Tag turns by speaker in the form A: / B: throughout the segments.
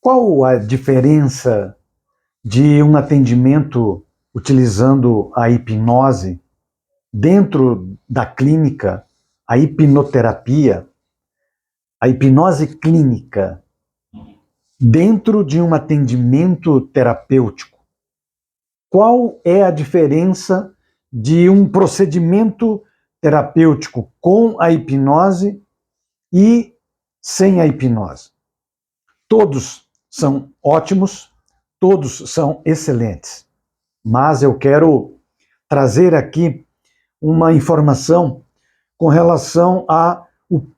A: Qual a diferença de um atendimento utilizando a hipnose dentro da clínica, a hipnoterapia, a hipnose clínica, dentro de um atendimento terapêutico? Qual é a diferença de um procedimento terapêutico com a hipnose e sem a hipnose? Todos são ótimos, todos são excelentes, mas eu quero trazer aqui uma informação com relação ao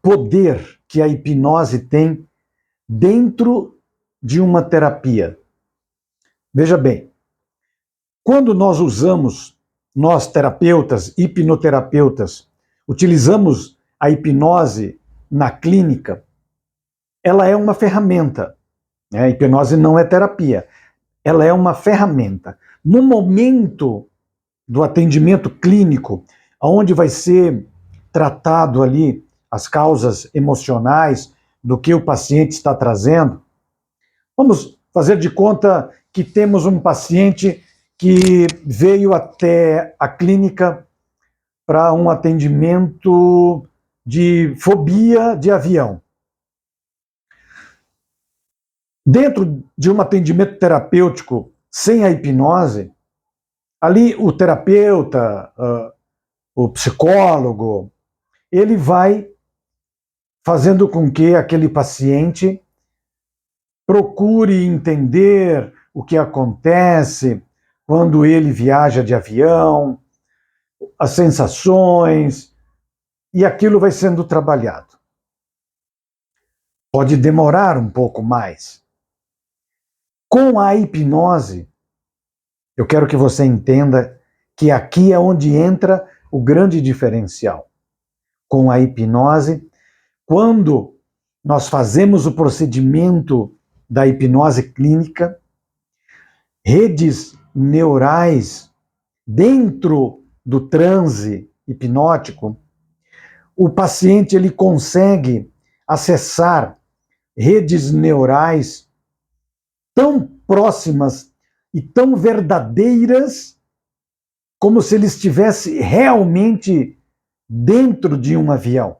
A: poder que a hipnose tem dentro de uma terapia. Veja bem, quando nós usamos, nós terapeutas, hipnoterapeutas, utilizamos a hipnose na clínica, ela é uma ferramenta. A hipnose não é terapia, ela é uma ferramenta. No momento do atendimento clínico, onde vai ser tratado ali as causas emocionais do que o paciente está trazendo, vamos fazer de conta que temos um paciente que veio até a clínica para um atendimento de fobia de avião. Dentro de um atendimento terapêutico sem a hipnose, ali o terapeuta, o psicólogo, ele vai fazendo com que aquele paciente procure entender o que acontece quando ele viaja de avião, as sensações, e aquilo vai sendo trabalhado. Pode demorar um pouco mais. Com a hipnose, eu quero que você entenda que aqui é onde entra o grande diferencial. Com a hipnose, quando nós fazemos o procedimento da hipnose clínica, redes neurais dentro do transe hipnótico, o paciente ele consegue acessar redes neurais tão próximas e tão verdadeiras como se ele estivesse realmente dentro de um avião.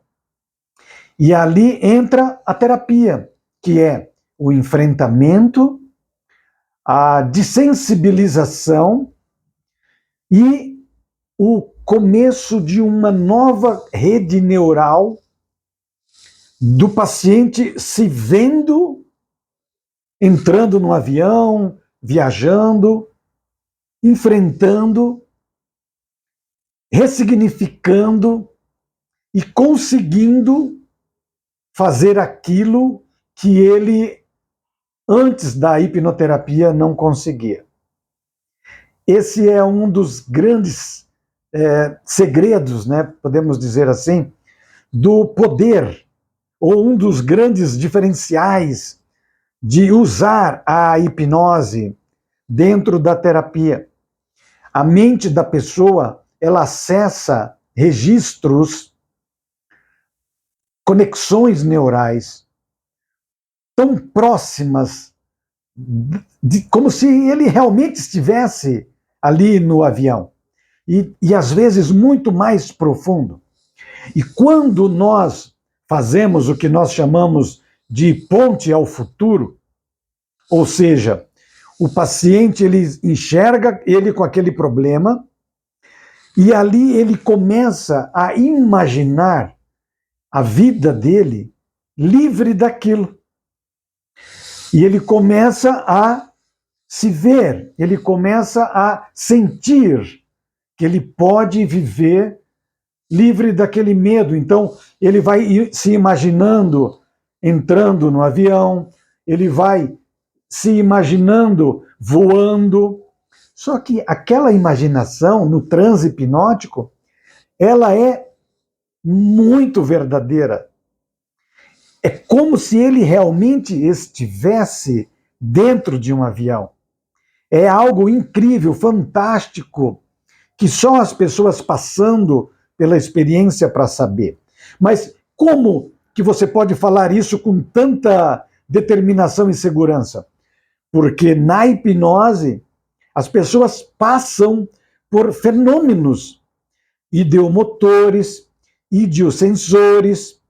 A: E ali entra a terapia, que é o enfrentamento, a dessensibilização e o começo de uma nova rede neural do paciente se vendo entrando no avião, viajando, enfrentando, ressignificando e conseguindo fazer aquilo que ele, antes da hipnoterapia, não conseguia. Esse é um dos grandes segredos, né, podemos dizer assim, do poder, ou um dos grandes diferenciais de usar a hipnose dentro da terapia. A mente da pessoa, ela acessa registros, conexões neurais tão próximas, como se ele realmente estivesse ali no avião. E às vezes muito mais profundo. E quando nós fazemos o que nós chamamos de ponte ao futuro, ou seja, o paciente ele enxerga ele com aquele problema e ali ele começa a imaginar a vida dele livre daquilo. E ele começa a se ver, ele começa a sentir que ele pode viver livre daquele medo. Então, ele vai se imaginando entrando no avião, ele vai se imaginando voando. Só que aquela imaginação no transe hipnótico, ela é muito verdadeira. É como se ele realmente estivesse dentro de um avião. É algo incrível, fantástico, que só as pessoas passando pela experiência para saber. Mas como que você pode falar isso com tanta determinação e segurança? Porque na hipnose as pessoas passam por fenômenos ideomotores, idiosensores,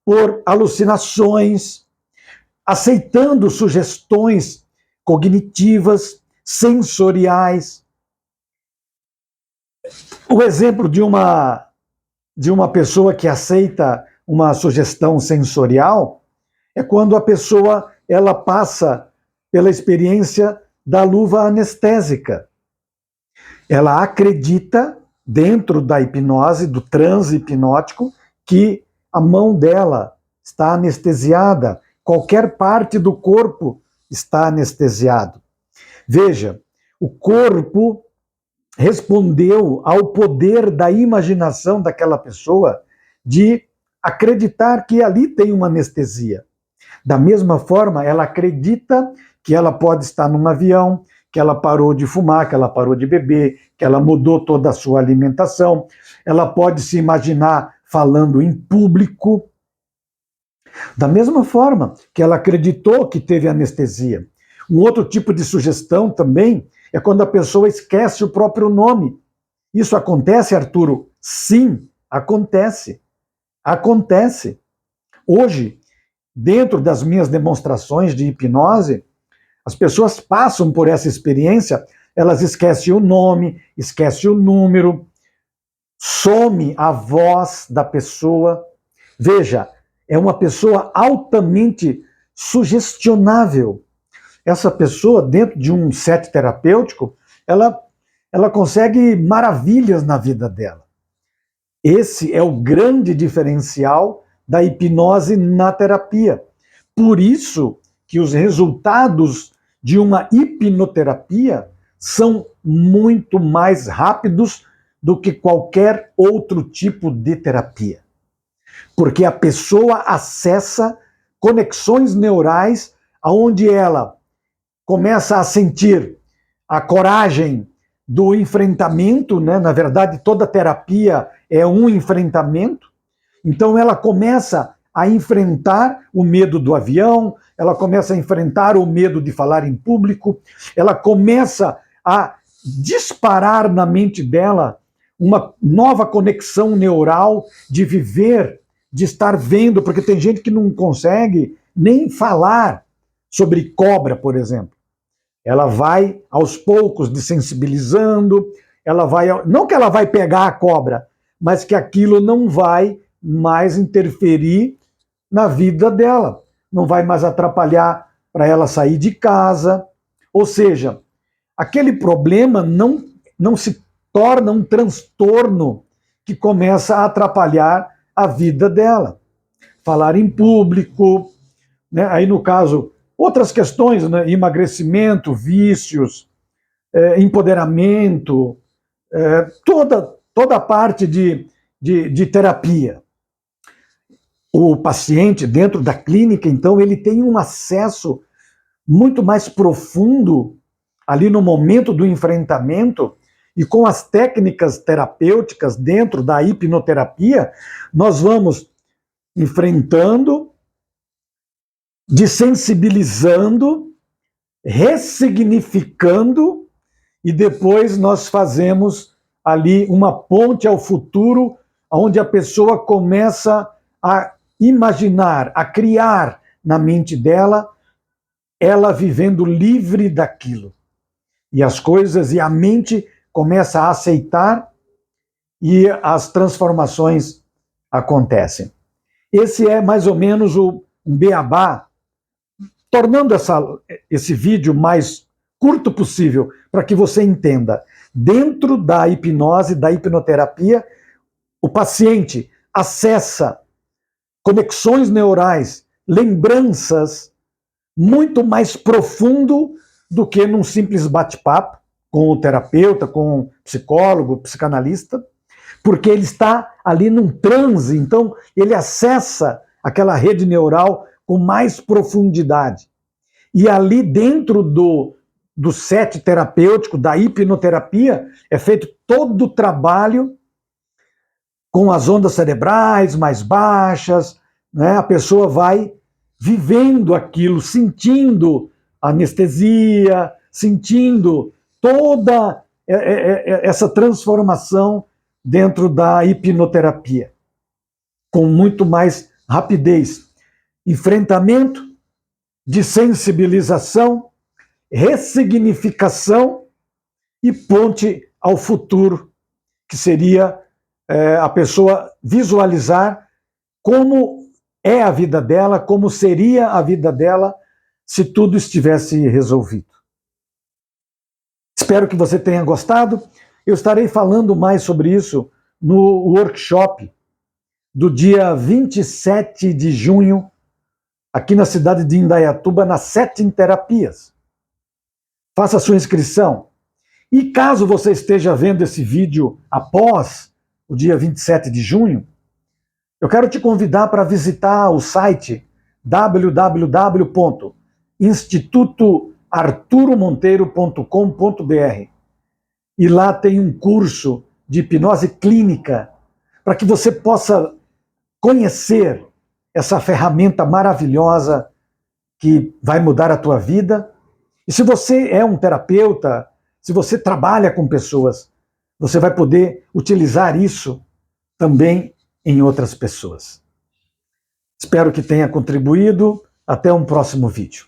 A: por alucinações, aceitando sugestões cognitivas, sensoriais. O exemplo de uma pessoa que aceita uma sugestão sensorial é quando a pessoa ela passa pela experiência da luva anestésica. Ela acredita, dentro da hipnose, do transe hipnótico, que a mão dela está anestesiada, qualquer parte do corpo está anestesiado. Veja, o corpo respondeu ao poder da imaginação daquela pessoa de acreditar que ali tem uma anestesia. Da mesma forma, ela acredita que ela pode estar num avião, que ela parou de fumar, que ela parou de beber, que ela mudou toda a sua alimentação. Ela pode se imaginar falando em público. Da mesma forma que ela acreditou que teve anestesia. Um outro tipo de sugestão também é quando a pessoa esquece o próprio nome. Isso acontece, Arturo? Sim, acontece. Acontece. Hoje, dentro das minhas demonstrações de hipnose, as pessoas passam por essa experiência, elas esquecem o nome, esquecem o número, some a voz da pessoa. Veja, é uma pessoa altamente sugestionável. Essa pessoa, dentro de um set terapêutico, ela consegue maravilhas na vida dela. Esse é o grande diferencial da hipnose na terapia. Por isso que os resultados de uma hipnoterapia são muito mais rápidos do que qualquer outro tipo de terapia. Porque a pessoa acessa conexões neurais onde ela começa a sentir a coragem do enfrentamento, né? Na verdade, toda terapia é um enfrentamento. Então ela começa a enfrentar o medo do avião, ela começa a enfrentar o medo de falar em público, ela começa a disparar na mente dela uma nova conexão neural de viver, de estar vendo, porque tem gente que não consegue nem falar sobre cobra, por exemplo. Ela vai aos poucos desensibilizando, ela vai, não que ela vai pegar a cobra, mas que aquilo não vai mais interferir na vida dela, não vai mais atrapalhar para ela sair de casa. Ou seja, aquele problema não se torna um transtorno que começa a atrapalhar a vida dela. Falar em público, né? Aí no caso, outras questões, né? Emagrecimento, vícios, empoderamento, toda a parte de terapia. O paciente, dentro da clínica, então, ele tem um acesso muito mais profundo ali no momento do enfrentamento, e com as técnicas terapêuticas dentro da hipnoterapia, nós vamos enfrentando, desensibilizando, ressignificando, e depois nós fazemos ali uma ponte ao futuro, onde a pessoa começa a imaginar, a criar na mente dela, ela vivendo livre daquilo. E as coisas, e a mente começa a aceitar, e as transformações acontecem. Esse é mais ou menos um beabá, tornando esse vídeo mais curto possível, para que você entenda. Dentro da hipnose, da hipnoterapia, o paciente acessa conexões neurais, lembranças, muito mais profundo do que num simples bate-papo com o terapeuta, com o psicólogo, psicanalista, porque ele está ali num transe, então ele acessa aquela rede neural com mais profundidade. E ali dentro do set terapêutico, da hipnoterapia, é feito todo o trabalho com as ondas cerebrais mais baixas, né? A pessoa vai vivendo aquilo, sentindo a anestesia, sentindo toda essa transformação dentro da hipnoterapia, com muito mais rapidez. Enfrentamento, de sensibilização, ressignificação e ponte ao futuro, que seria a pessoa visualizar como é a vida dela, como seria a vida dela se tudo estivesse resolvido. Espero que você tenha gostado. Eu estarei falando mais sobre isso no workshop do dia 27 de junho, aqui na cidade de Indaiatuba, na Setting Terapias. Faça a sua inscrição. E caso você esteja vendo esse vídeo após o dia 27 de junho, eu quero te convidar para visitar o site www.institutoarturomonteiro.com.br, e lá tem um curso de hipnose clínica para que você possa conhecer essa ferramenta maravilhosa que vai mudar a tua vida. E se você é um terapeuta, se você trabalha com pessoas, você vai poder utilizar isso também em outras pessoas. Espero que tenha contribuído. Até um próximo vídeo.